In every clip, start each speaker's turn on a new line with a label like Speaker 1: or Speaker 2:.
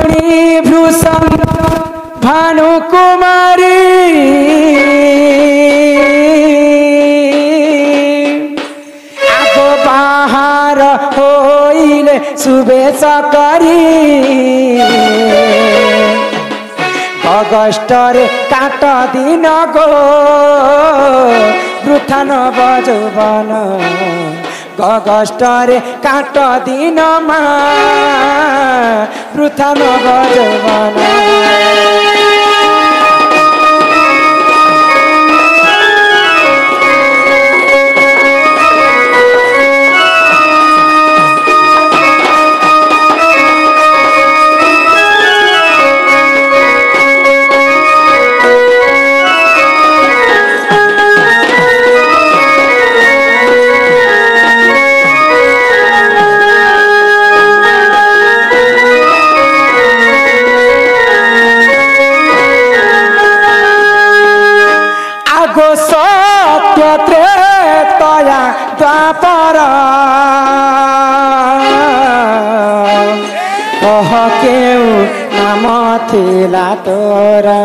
Speaker 1: मणि भूषण भानु कुमारी आगो बाहर होइले शुभेच करी अगस्टरे काट दिन गो वृथा नव यौवन अगस्टरे काट दिन मा वृथा नव यौवन कह केउ नाम थिला तोरा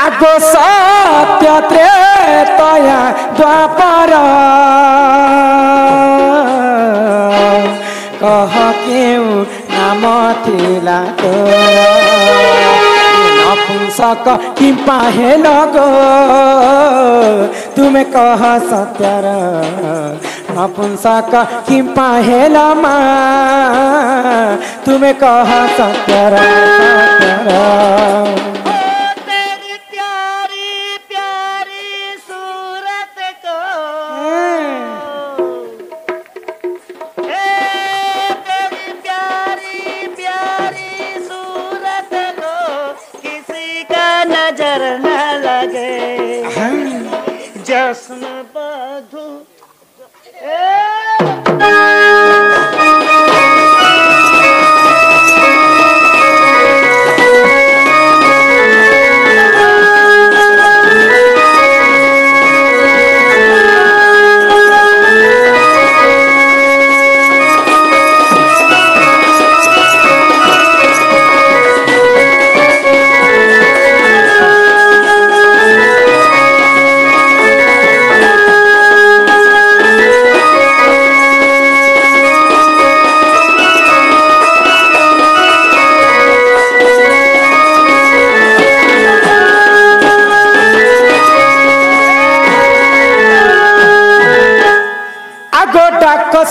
Speaker 1: आगो सत्य त्रेतया द्वापर कह केउ नाम थिला तोरा नपुंसक किंपा हेल गो तुमे कह सत्यर नपुंसक किंपा हेल मा तुमे कह सत्यर
Speaker 2: जश्न बधु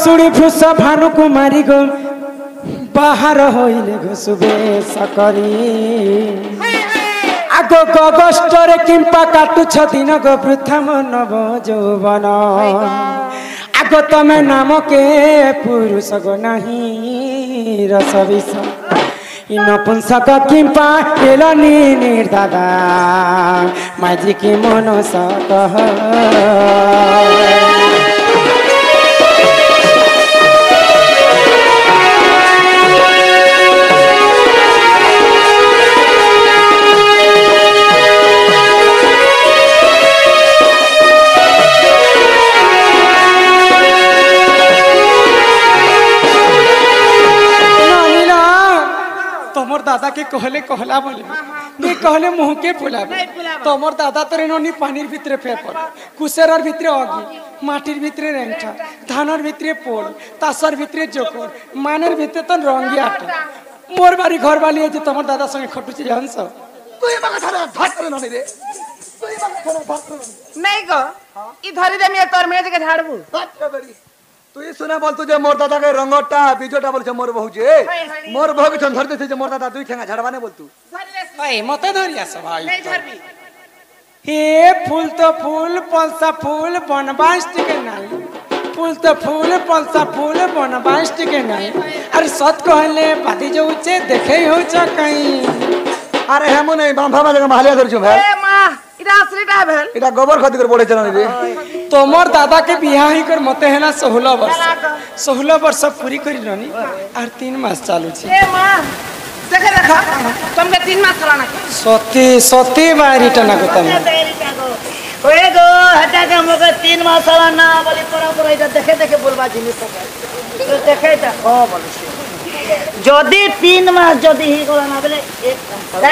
Speaker 1: शुणी भूष भानु कुमारी गो बाहर होइले गो शुभेश करी आगो अगस्टरे किंपा काटुछ दिन गो वृथा नव यौवन आगो तमे नाम के पुरुष गो नहीं रस विष नपुंसक किंपा एलनी निर्दादा माझी की मन सकह दादा के कहले कहला बोले नहीं कहले मुँह के फुला तमर दादा तोरे ननी पानीर भितरे पेपर कुसेरार भितरे अगी माटिर भितरे रेंठा धानर भितरे पोल तासर भितरे जोकर मानेर भितरे तो रंगी आटा मोर बारी घर वाली है तमर दादा संगे खटुचे जानस
Speaker 2: तू ये मगा सारा भात करे ननी रे तू ये मगा सारा भात करे नहीं गो ई धरी दे मैं तोर मेज के झाड़बू भात के बड़ी तू ये सुना बोल तुझे मोर दादा के रंगटा बीजोटा बोल मोर बहु जे मोर बहु के धर दे मोर दादा दुई ठेंगा झाड़वाने बोल तू
Speaker 1: भाई मते धरिया सब भाई नहीं धरबी हे फूल तो फूल पंसा फूल बनबास के नहीं फूल तो फूल पंसा फूल बनबास के नहीं अरे सत कहले बादी जो उचे देखे हो छ कहीं
Speaker 2: अरे हमु नहीं बांधा में मालिया धर छु भाई ए मां इरा असलीटा भेल इरा गोबर खदी कर पड़े चलन रे
Speaker 1: तोमर दादा के बियाह ही कर मते है ना 16 वर्ष पूरी करी लनी और 3 मास चालू छे
Speaker 2: ए मां देखे देखा तुमके 3 मास चलाना
Speaker 1: सती बारी टना को तुम
Speaker 2: ओए गो हटा के हमके 3 मास चलाना बोली पूरा पूरा इधर देखे देखे बोलबा जिनिस
Speaker 3: দেখে যদি 3 মাস যদি হি গলা না বলে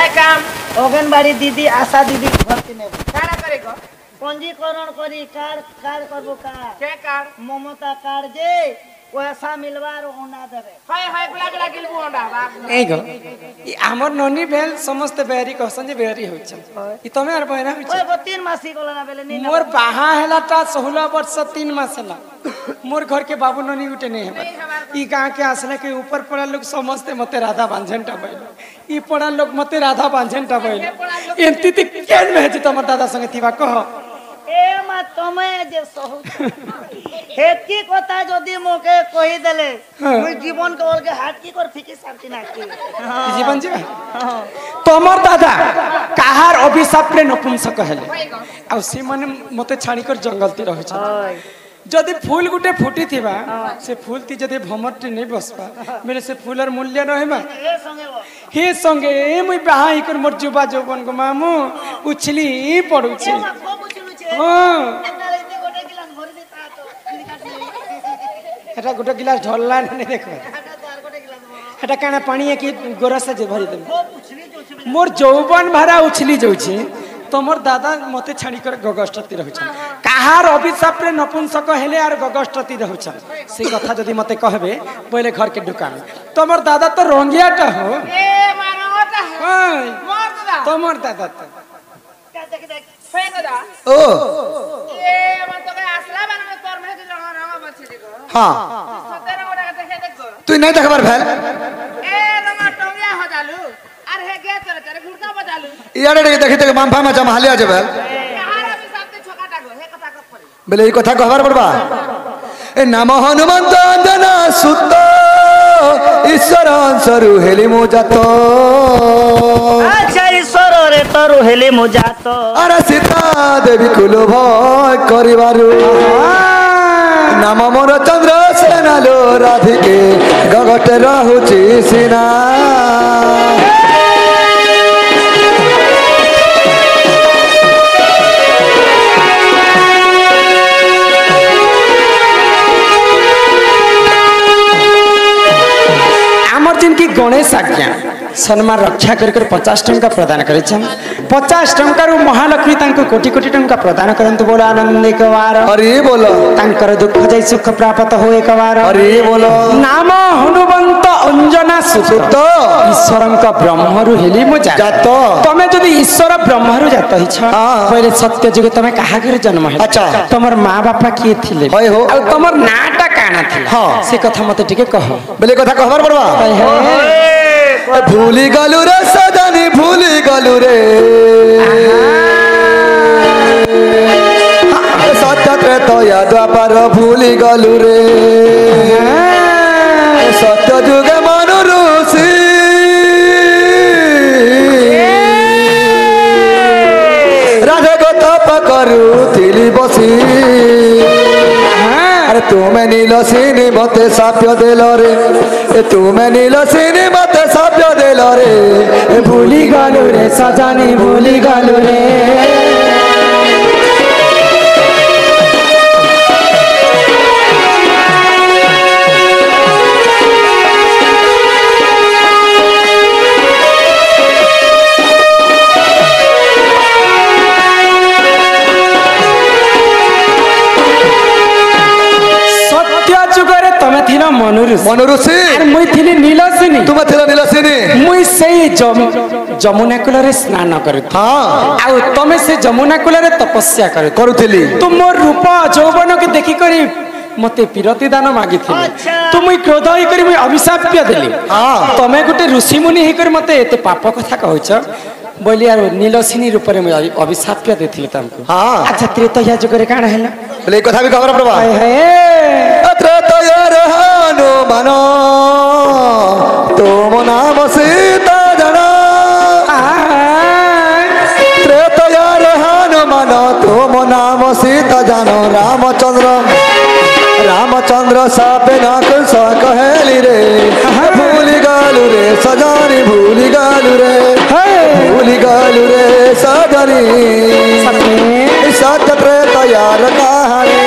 Speaker 3: এক কাম অঙ্গনবাড়ি দিদি আশা দিদি ভর্তি নেব কারা করে গো पंजीकरण करी कार्ड करबो कार्ड ममता कार्ड जे पैसा मिलवार ओना देबे हाय गुला गुला गिलबो ओना
Speaker 1: ए गो ई हमर ननी भेल समस्त बेरी कहसन जे बेरी होय छै ई तमे आर बहरा होय छै
Speaker 3: ओए 3 मास ही गला ना बेले नी
Speaker 1: मोर बाहा हेलाटा 16 वर्ष 3 मास हेला मोर घर के बाबू ननी उठे नहीं है ई गांव के आसले के ऊपर पड़ा लोग समस्त मते राधा बांझनटा बैल ई पड़ा लोग मते राधा बांझनटा बैल एंती ती केन में जे तमर दादा संगे थिबा कह
Speaker 3: ए मा तमे जे सहु हेती কথা যদি মোকে কই দেলে মুই জীবন কল के हाथ की कर फिकी शांति ना की
Speaker 1: जीवन जीवा तमर दादा काहार अभिशाप रे नपुंसक हेले आ से माने मते छाणी कर जंगल ती रहै छै जदि फूल गुटे फुटी थिबा से फूल ती जदि भमरटी नहीं बसबा मेरे से फूलर मूल्य रहबा हे संगे मुई बाहा ही कर मोर जुबा जौवन गो मामू उछली पड़ू छी हां एटा गोटे गिलास ढलला नहीं देखबा एटा काना पानी है कि गोरस जे भरी दे मोर जौवन भरा उछली जाउ छी तमर दादा मते छाणी कर गगष्टती रहउ छ काहार अभिशाप रे नपुंसक हेले आर गगष्टती रहउ छ से कथा जदी मते कहबे पहिले घर के दुकान तमर दादा तो रंगियाटा हो
Speaker 3: ए मानवटा हो मोर दादा
Speaker 1: तमर दादा तो
Speaker 3: देख देख फेक दादा
Speaker 2: ओ
Speaker 3: ए मन तो के असला बन में तोर में के रंग बच्चे देखो
Speaker 2: हां
Speaker 3: सतेरा गोटा के देखे देखो
Speaker 2: तू नहीं देखबार भेल
Speaker 3: ए रंग टंगिया हो जालू अरे हे गे चले चले घुड़का बजालू
Speaker 2: इयाडे देखि त मामफा में जम हालिया जे भेल
Speaker 3: यार अभी साथे छोकाटा गो हे कथा कप पड़ी
Speaker 2: बेले ई कथा कहबार पड़बा ए नाम हनुमंत अंजना सुत ईश्वर अंसरु हेली मो जातो
Speaker 3: अच्छा ईश्वर रे तोरु हेली मो जातो
Speaker 2: अरे सीता देवी कुल भय करिबारु नाम मोर चंद्र सेनालो राधिके गगट रहुची सिना
Speaker 1: जिनकी गणेश आज्ञा सम्मान रक्षा कर 50 टंका प्रदान कर 50 टंका रु महालक्ष्मी तांको कोटि कोटि टंका प्रदान करंतु बोलो आनंद एक बार
Speaker 2: अरे बोलो
Speaker 1: तांकर दुख जाई सुख प्राप्त हो एक बार
Speaker 2: अरे बोलो
Speaker 1: नाम हनुमंत अंजना सुत ईश्वरंका ब्रह्मरु हेली मो जात तमे जदी ईश्वर ब्रह्मरु जात हिछ पहिले सत्य जुग तमे काहा घर जन्म है
Speaker 2: अच्छा
Speaker 1: तमर मां बापा के थिले
Speaker 2: होय हो
Speaker 1: आ तमर नाटा काना थिला हां से कथा मते टिके कह
Speaker 2: बेले कथा कहबार पड़बा भूली गलु रे सजनी भूली गलु रे सत्य त्रेतया द्वापर भूली गलु रे सत्य जुगे मनु ऋषि राधे को तप करू तिली बसी अरे तुम्हें नीलसिनी मते साप्य देलो रे तुम्हें नीलसिनी मते साप्य देलो रे
Speaker 1: भूली गलु रे सजनी भूली गलु रे
Speaker 2: मनुऋषि
Speaker 1: मुई थिली नीलसिनी
Speaker 2: तुम थिला नीलसिनी
Speaker 1: मुई सेई जमुना कूल रे स्नान करू
Speaker 2: हां
Speaker 1: आ तमे से जमुना कूल रे तपस्या
Speaker 2: करूथिली
Speaker 1: तुम मोर रूप जौवन के देखि करी मते पिरती दान मागी थिली तुम मुई क्रोध होई करी मुई अभिशाप्य देली
Speaker 2: हां
Speaker 1: तमे गुटे ऋषि मुनि हे करी मते एते पाप कथा कहउछ बोली यार नीलसिनी रूप रे मुई अभिशाप्य देथिली तमको
Speaker 2: हां
Speaker 1: अच्छा त्रेतया जुग रे काना हैला
Speaker 2: बोले कथा भी खबर पड़बा
Speaker 1: हे
Speaker 2: त्रेतया रे हनुमान तुम नाम सीता जना त्रेतया रे हनुमान तुम नाम सीता जानो रामचंद्र सापे ना कुछ कहली रे भूली गालू रे सजानी भूली गालू रे सजनी सत्य त्रेतया रे कहानी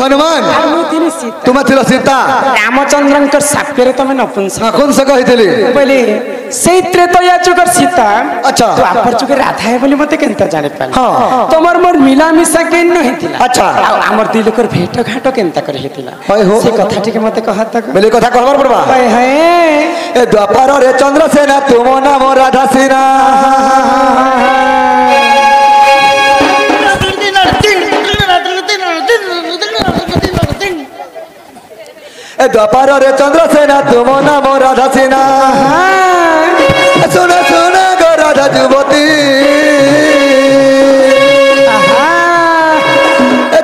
Speaker 2: हनुमान
Speaker 1: मुई सीता
Speaker 2: तुम थिल सीता
Speaker 1: रामचंद्र सापेरे तुम नपुंसक
Speaker 2: कौन से कहितली
Speaker 1: बोले सेई त्रेतया जुगर सीता
Speaker 2: अच्छा
Speaker 1: तो आपर जुगर राधा है बोली मते केनता जाने पाल
Speaker 2: हां
Speaker 1: तमर मोर मिला मिसा केन नहीं थिला
Speaker 2: अच्छा
Speaker 1: हमर दिल कर भेट घाट केनता कर हेतिला
Speaker 2: होय हो
Speaker 1: से कथा ठीक मते कहत तक
Speaker 2: बोले कथा कहबार पड़बा
Speaker 1: हाय हाय
Speaker 2: ए द्वापर रे चंद्रसेना तुम नाम राधा सेना ए द्वापर रे चंद्रसेना तुम नाम राधा सेना सुन सुन गो राधा युवती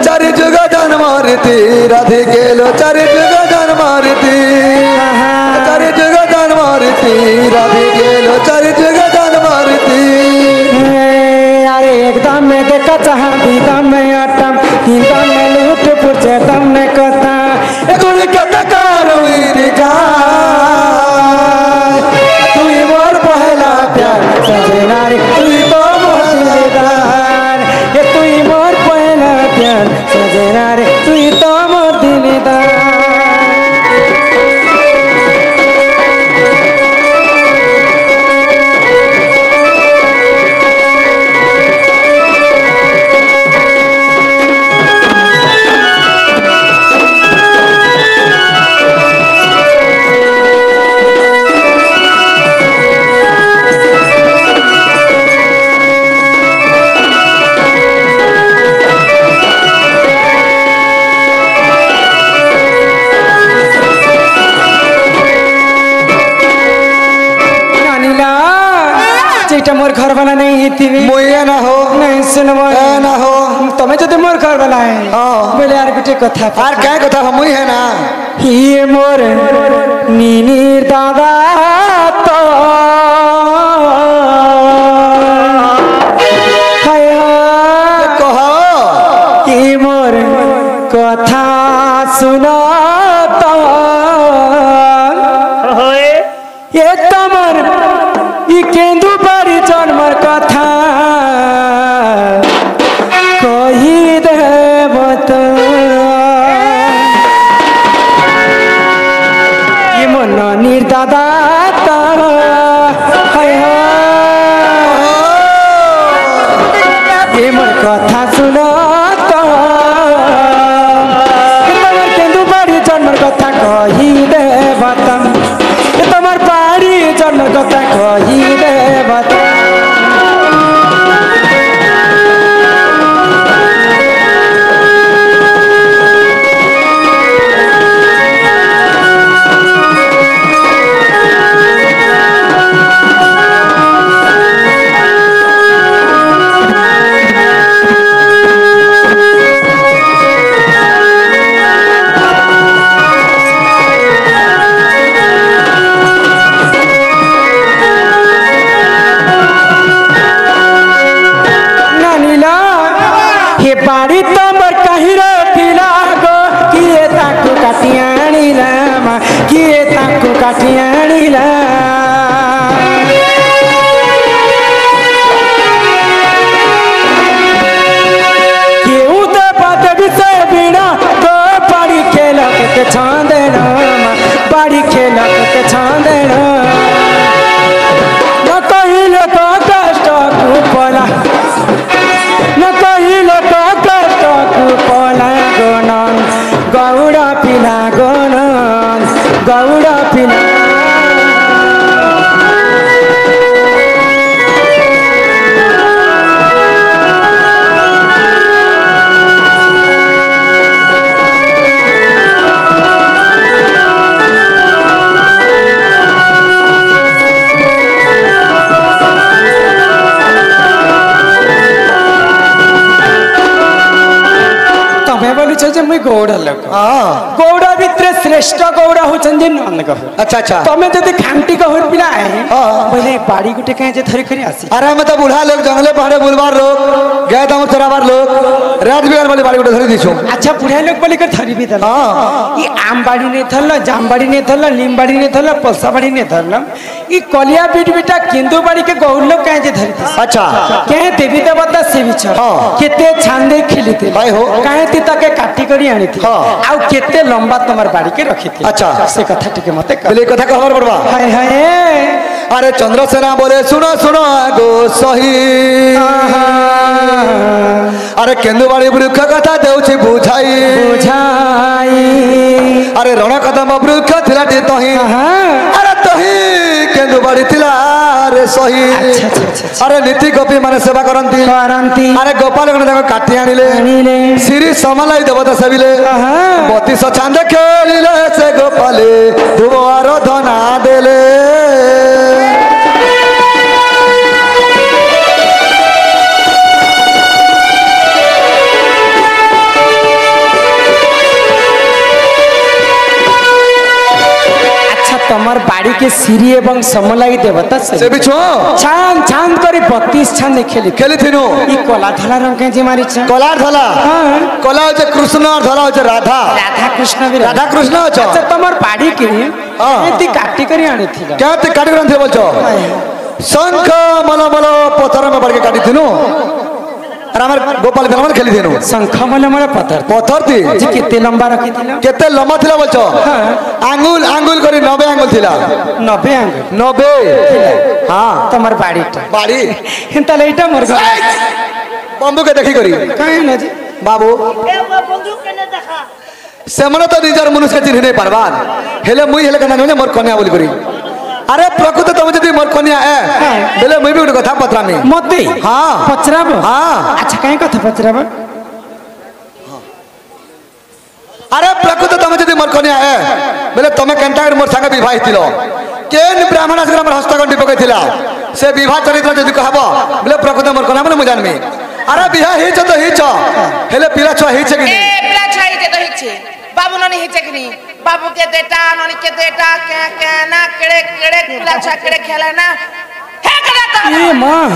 Speaker 2: चारि जुग जन्म रीति राधे गेलो चारि जुग जन्म रीति चारि जुग जन्म रीति राधे गेलो चारि जुग जन्म रीति
Speaker 1: अरे एकदम में देखा चाहा दम में अटम दम में लूट पुछे दम में कथा
Speaker 2: गुण कथा करोई रे जा
Speaker 1: तू मोर पहला प्यार सजना रे तू तो मोर दिलदार ये तू मोर पहला प्यार सजना रे तू तो मोर दिलदार मोर घर वाला नहीं थी
Speaker 2: मुए ना हो
Speaker 1: नहीं सुनवा
Speaker 2: ना हो
Speaker 1: तुम्हें जो मोर घर वाला है
Speaker 2: हां
Speaker 1: बोले यार बेटे कथा
Speaker 2: यार क्या कथा हम मुई है ना
Speaker 1: ये मोर नीनीर दादा तो हाय हाय
Speaker 2: कहो
Speaker 1: ये मोर कथा सुना तो होए ये तमर ई केंदु बारी जन्मर कथा कही देव तो ये मन निर्दादा हाय ये मोर कथा सुनो तो तमर केंदु बारी जन्मर कथा कही देव तमर बारी जन्मर कथा कही देव बाड़ी तमर कहिरो पिला गो किए ताकू काटियाणी लामा किए ताकू काटियाणी ला केहू तो बात विषय बिना तो बाड़ी खेल के छांदे बाड़ी खेल के छांदे न कहिल तो कष्ट कुपला न कहिल तो कष्ट कुपला गोनन गौड़ा पिला गोनन गौड़ा पिला मुई गौड़ा लोक गौड़ा भितर श्रेष्ठ गौड़ा होचन जे नंद गहुर
Speaker 2: अच्छा अच्छा
Speaker 1: तमे जदी खांटी गहुर पिला है बोले बाड़ी गुटे कहे जे धरि खरी आसी
Speaker 2: अरे हम तो बुढ़ा लोग जंगले पहाड़े बुलवार लोग गए दाम चरावार लोग रात बिहार वाली बाड़ी गुटे धरि दिछो
Speaker 1: अच्छा बुढ़ा लोग बोले कर धरि भी दल ये आम बाड़ी ने थल जाम बाड़ी ने थल नीम बाड़ी ने थल पलसा बाड़ी ने थल ई कलिया बीट बेटा किंदु बाड़ी के गौर लोग कहे जे धरती
Speaker 2: अच्छा
Speaker 1: कहे देवी देवता से बिच केते छांदे खिलिते
Speaker 2: भाई हो
Speaker 1: कहे ती तके काटी करी आनी थी आ केते लंबा तमर बाड़ी के रखी थी
Speaker 2: अच्छा
Speaker 1: से कथा टिके मते
Speaker 2: बोले कथा कहर पड़वा
Speaker 1: हाय हाय
Speaker 2: अरे चंद्रसेना बोले सुनो सुनो गो सही अरे केंदुबाड़ी वृक्ष कथा देउछि बुझाई
Speaker 1: बुझाई
Speaker 2: अरे रण कदम वृक्ष थिला टी तही अरे तही केंदुबाड़ी थिला रे सही अरे नीति गोपी माने सेवा करंती अरे गोपाल गण देखो काटी आनिले श्री समलाई देवता सेविले बत्तीस चांद खेलिले से गोपाले धुव आराधना देले
Speaker 1: तमर बाड़ी के सिरी एवं समलाई देवता से
Speaker 2: बिछो
Speaker 1: छान छान करी 32 छान खेली
Speaker 2: खेली थिनु
Speaker 1: ई कोला धला रंग के जे मारी छ
Speaker 2: कोला धला कोला होचे कृष्ण और धला होचे राधा
Speaker 1: राधा कृष्ण भी
Speaker 2: राधा कृष्ण होचे
Speaker 1: अच्छा तमर बाड़ी के एती काटी करी आनी थी
Speaker 2: क्या ते काटी करन थे बोलछो शंख मल मल पत्थर में पड़ के काटी थिनु रामर गोपाल बेलमन खेली थिनु
Speaker 1: शंख मल मल पत्थर
Speaker 2: थी
Speaker 1: जी केते लंबा रखी थिला
Speaker 2: केते लंबा थिला बोलछो आंगुल आंगुल करी 90 आंगुल थिला
Speaker 1: 90 आंगुल
Speaker 2: 90 हां
Speaker 1: तमर बाड़ीटा
Speaker 2: बाड़ी
Speaker 1: हिंता लेटा मोर घर
Speaker 2: बंबू के देखी करी
Speaker 1: काहे न जी
Speaker 2: बाबू
Speaker 3: ए बंदूक केने देखा
Speaker 2: सेमन तो निजर मनुष्य चिन्ह नहीं पारबान हेले मुई हेले कना मोर कन्या बोली करी अरे प्रकृत तुम जदी मोर कन्या ए बेले मुई भी गुटे कथा पत्रामी
Speaker 1: मते
Speaker 2: हां
Speaker 1: पचराब
Speaker 2: हां
Speaker 1: अच्छा काहे कथा पचराब
Speaker 2: अरे प्रकृत तुम जदी मोर कन्या ए बेले तमे केनटा मोर संगे विवाह थिलो केन ब्राह्मण असगर मोर हस्तगंडी पकैथिला से विवाह चरित्र जदी कहबो बेले प्रकृत मोर कन्या माने मु जानमी अरे बिहा हिच तो हिच हेले पिला छुआ हिच कि
Speaker 4: ए पिला छुआ हिच तो हिच बाबू ननी हिच कि नहीं बाबू के देटा ननी के देटा के ना केड़े केड़े पिला छुआ केड़े खेला ना हे कदा
Speaker 1: ए मां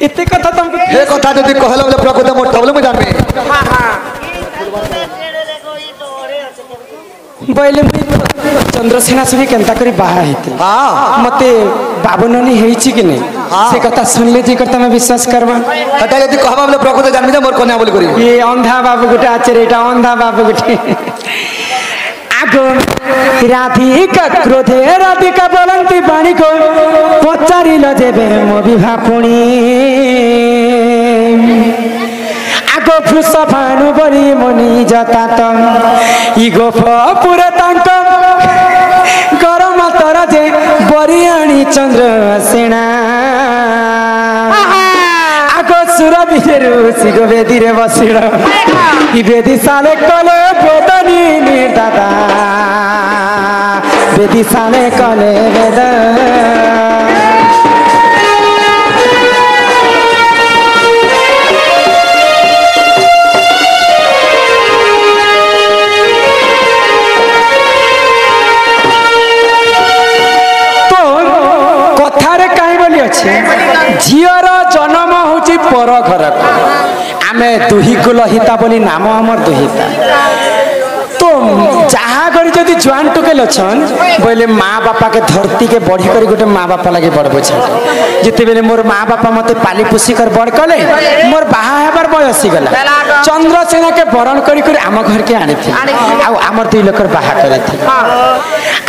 Speaker 1: इते कथा तुमको
Speaker 2: हे कथा जदी कहलो बोले प्रकृत मोर तबले मु जानबे
Speaker 4: हां हां
Speaker 1: बैले चंद्रसेना से भी केनता करी बाहा हेती
Speaker 2: हां
Speaker 1: मते बाबूननी हेछि कि नहीं से कथा सुनले जी करता मैं विश्वास करबा
Speaker 2: कथा जदी कहबा बोले प्रकृत जानबे जे मोर कन्या बोली करी
Speaker 1: ये अंधा बाबू गुटे आचरेटा अंधा बाबू गुटे आगो राधिका क्रोधे राधिका बोलंती बाणी को पचारिल जेबे मो विवाह पुणी आगो फुस भानु बरी मनी जता तम इ गोफ पुरे तांक गरम तरा जे बरियाणी चंद्र सेना आगो सुर बिरु सिगो बेदी रे बसिर इ बेदी साले कले बेदनी निर्दाता बेदी साले कले बेद झीर जन्म हूँ पर घर आमे दुही कुल हिता बोली नाम आमर दुहिता तो जहाँ करी जदि जुआन टुकेल छन बोले माँ बापा के धरती के बढ़ी कर गोटे माँ बापा लगे बड़ बुझे जिते बेले मोर माँ बापा मते पाली पोषी कर बड़ कले मोर बाहा हेबार बयसी गला चंद्रसेना के बरण करी कर आम घर के आनी थी आमर दुई लोकर बाहा करे थी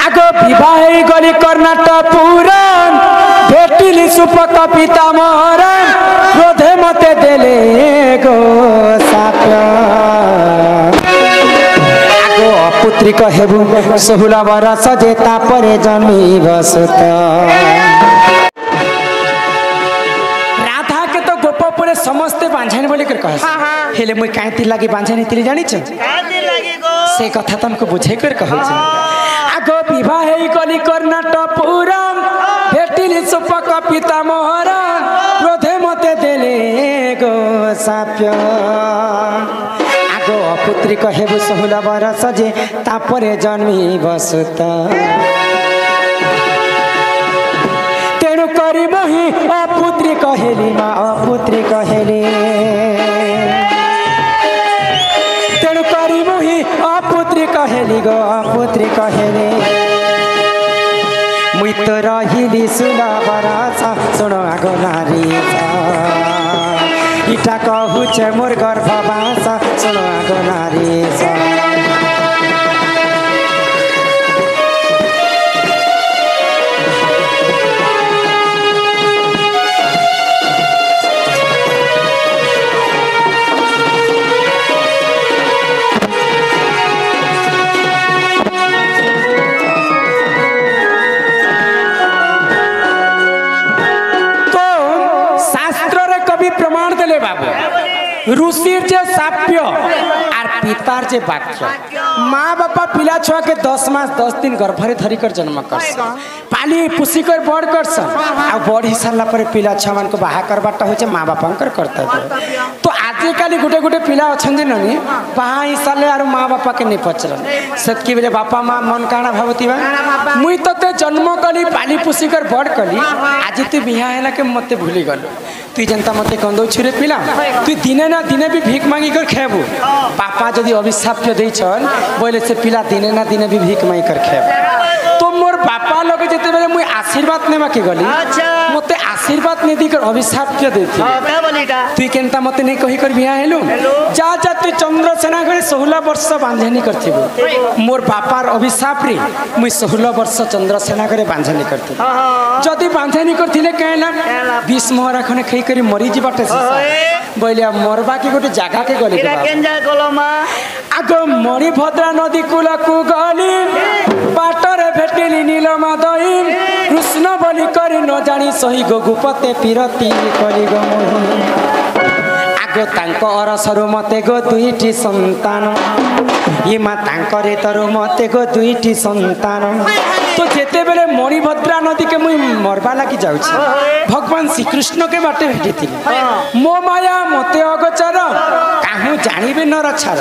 Speaker 1: आगो विवाह गली कर्नाटक पुराण भेटिली सुपक पिता मोहरा क्रोधे मते देले गो साप आगो अपुत्रिक हेबु 16 बरस जेता परे जन्मी बसत राधा के तो गोपपुरे समस्ते बांझानी बोली कर कह हेले मुई काहे ती लागी बांझानी तिली जानी छ
Speaker 3: कादी लागी गो
Speaker 1: से कथा तुमको बुझे कर कहै छ आगो विवाह गली कर्नाटक पुराण भेटिली सुपक पिता मोहरा क्रोधे मते देले गो साप्य आगो अपुत्रिक हेबु 16 बरस जे तापरे जन्मी बसत तेणु करी मोहि अपुत्री कहेली मा अपुत्री कहेली तेणु करी मोहि अपुत्री कहेली गो अपुत्री कहेली मुई तो रहिली सुना बरसा सुन आगो नारी इटा कहूचे मोर गर्भ बासा सुन आगो नारी ऋषिर जे साप्य और पितार जे वाक्य माँ बापा पिला छुआ के 10 मास 10 दिन गर्भरे धरिकर जन्म कर पाली पुषिकर बड़ कर आ बड़ ही सारा पर पिला छुआ मान को बाहा करबाटा होचे माँ बापा कर्तव्य तो आजिकाली गोटे गोटे पिला अछन जे ननी बाहा ही साले और माँ बापा के नहीं पचरन सेतकी बेले बापा माँ मन काना भावती बा मुई तते जन्म कली पाली पुषिकर बड़ कली आज तू बिहा हैला के मते भूली गल तु जनता मते कंदौ छुरे पिला तु दिने ना दिने भी भीख मांगी कर खेबू पापा जदि अभिशाप्य देछन बोले से पिला दिने ना दिने भी भीख मांगी कर खेब तो मोर बापा लोग जेते बेले मुई आशीर्वाद नेमा के गली मते आशीर्वाद ने दी कर अभिशाप्य देथि तु केनता मते नहीं कहि कर बिहा हेलु जा जा तु चंद्रसेना घरे 16 वर्ष बांधनी करथिबो मोर बापार अभिशाप रे मुई 16 वर्ष चंद्रसेना घरे बांधनी करथि जदि बांधनी करथिले कहला 20 मोहरा खने खई करी मरी जिबाटे बोलिया मरबा की गोटे जगह के गली आगो मणिभद्रा नदी कूल को गली बाटरे भेटिली नीलमा दई कृष्ण बोली करी न जानी सही गो गुपते पीरती कली गो आगो तांको अरसरु मते गो दुईटी संतान ये माँ तांकरे तरु मते गो दुईटी संतान तो जेते बेले मणिभद्रा नदी के मुई मरबा लागी जाउछि भगवान श्री कृष्ण के बाटे भेटी थी मो माया मते अगोचर काहू जानिबे न रछार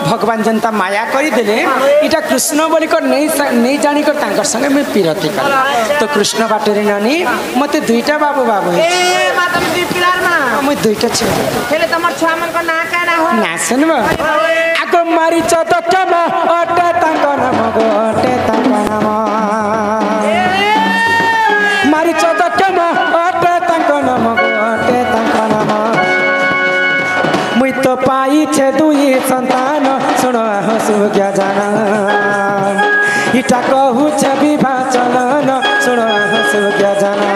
Speaker 1: भगवान जनता माया करी देले इटा कृष्ण बोली कर नहीं जानी कर तांकर संगे मैं पीरती कर तो कृष्ण बाटे रे नानी मते दुईटा बाबू बाबू
Speaker 4: ए माता में दी पिलार ना
Speaker 1: मैं दुईटा छे
Speaker 4: हेले तमर छुआ मन को ना काना हो
Speaker 1: ना सुनबो आगो मारी चतकम अटे तांकर नाम गो अटे तांकर नाम मारी चतकम अटे तांकर नाम गो अटे तांकर नाम मुई तो पाई छे दुई संतान सुन हसु क्या जाना इटा कहू छे विवाह चलन सुन हसु क्या जाना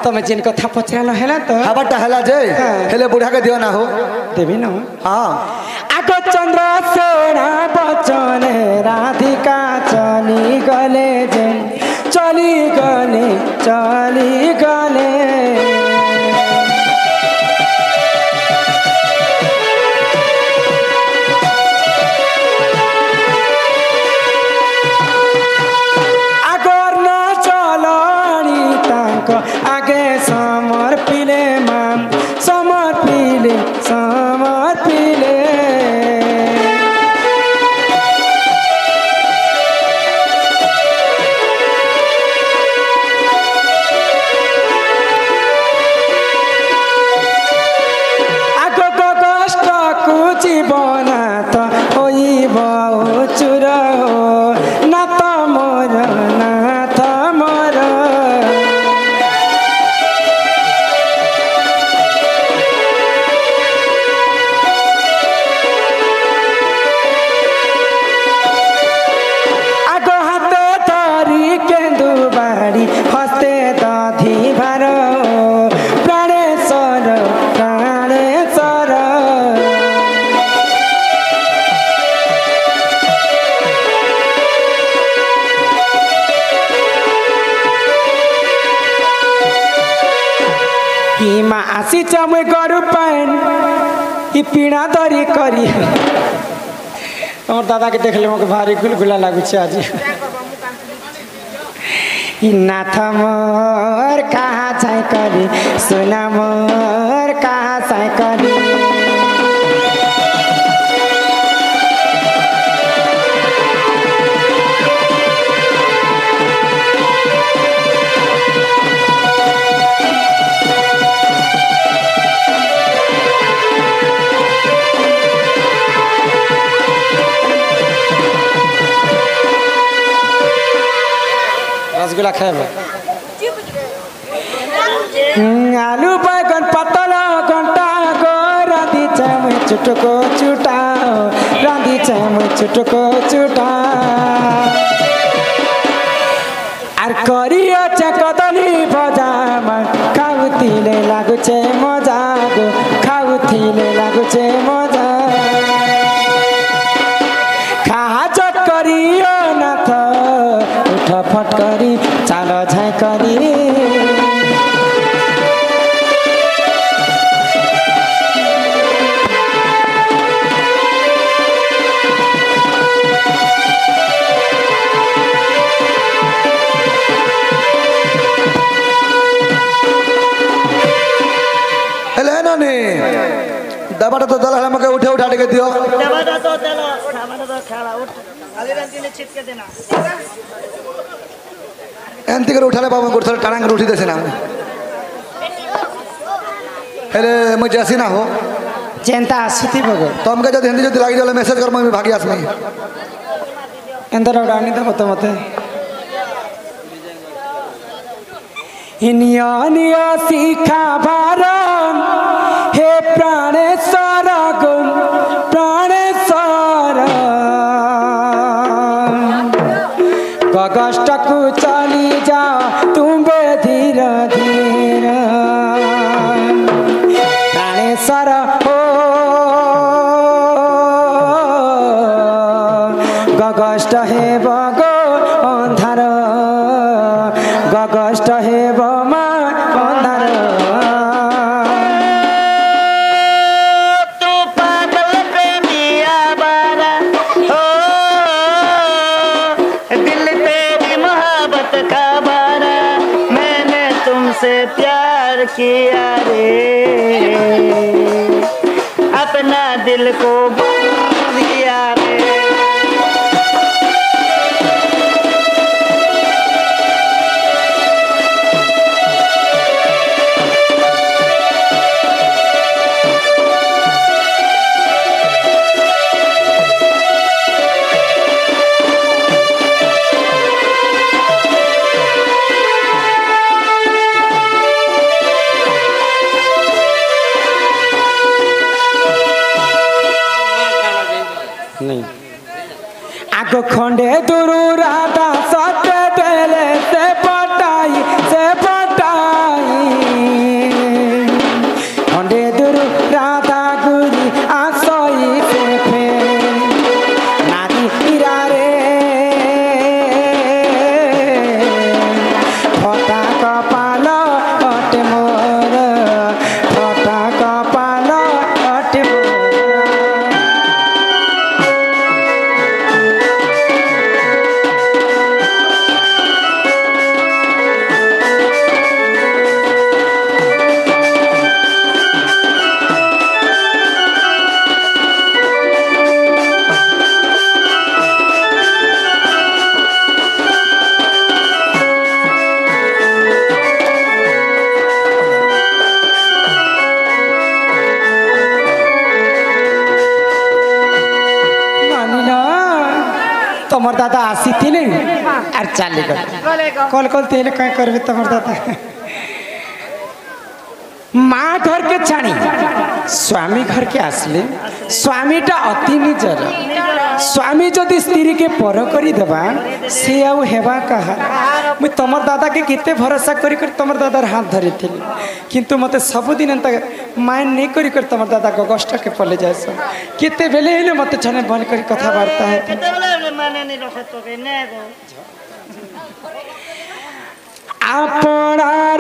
Speaker 1: तमें जिन कथा पचराल है तो
Speaker 2: हबाटा हला जे हेले बुढ़ा के दियो ना हो
Speaker 1: देवी ना
Speaker 2: हां
Speaker 1: आगो चंद्र सेना बचन राधिका चली गले जे चली गले आगे समर्पिले माम समर्पिले आगो कष्ट को जीवन तो होइब चुर ना तो मोर हस्ते दधी भार प्राणेश्वर हिमा आसी चमुई गरु पान इ पीड़ा दरी करी हमर दादा के देखले मके भारी गुलगुला लागु छ आज नाथ मोर कहाँ छै करी सुना मोर कहाँ छै करी शुक्ला खाए आलू बैगन पतला घंटा गो रांधी चाम चुटको चुटा रांधी चाम चुटको चुटा आर करियो चे कदली भजा खाउथिले लागुचे मजा गो खाउथिले लागुचे मजा खाजत करियो नाथ उठ फट करी चालो झाइ करी
Speaker 2: दबाटा तो दल हमके उठे उठा के दियो
Speaker 3: दबाटा तो चलो हमारा तो खाला उठ आगे रंती ने छिटके देना
Speaker 2: एंती कर उठाले बाबा गुरथल टांग कर उठी देसे ना हेले म जासी ना हो
Speaker 1: चिंता आसीती बगो
Speaker 2: तुमके जद हिंदी जद लागी जले मैसेज कर मैं भागी आसमी
Speaker 1: अंदर उड़ानी दो तो मते हिनिया निया सीखा बारम हे प्राणेश्वर गो प्राणेश्वर गगष्ट को चली जा तुम धीर धीर प्राणेश्वर हो गगष्ट हे बगो अंधार गगष्ट हे बमा अंधार
Speaker 3: प्यार किया रे अपना दिल को दिया रे
Speaker 1: आगो खंडे दुरु राधा सत्य देले से पटाई खंडे दुरु राधा गुरी आसई से फे नारी हीरा रे फटा कपाल अटे मोर फटा कपाल अटे मोर तमर दादा आसी थी आर चली गए कल कल तेल कहीं करबे तमर दादा माँ घर के छाणी स्वामी घर के आसले स्वामीटा अति निजर स्वामी जदि स्त्री के पर करी देबा से आउ हेबा कहा मुझ तमर दादा के केते भरोसा करी कर तमर दादार हाथ धरी थी किंतु मते सबुदिन एंता माइन नहीं करी कर तमर दादा गगष्ट के पले जाए केते बेले हेले मते छने बन करी कथा वार्ता है
Speaker 3: केते बेले माने नहीं रखत तो के ने गो
Speaker 1: आपणार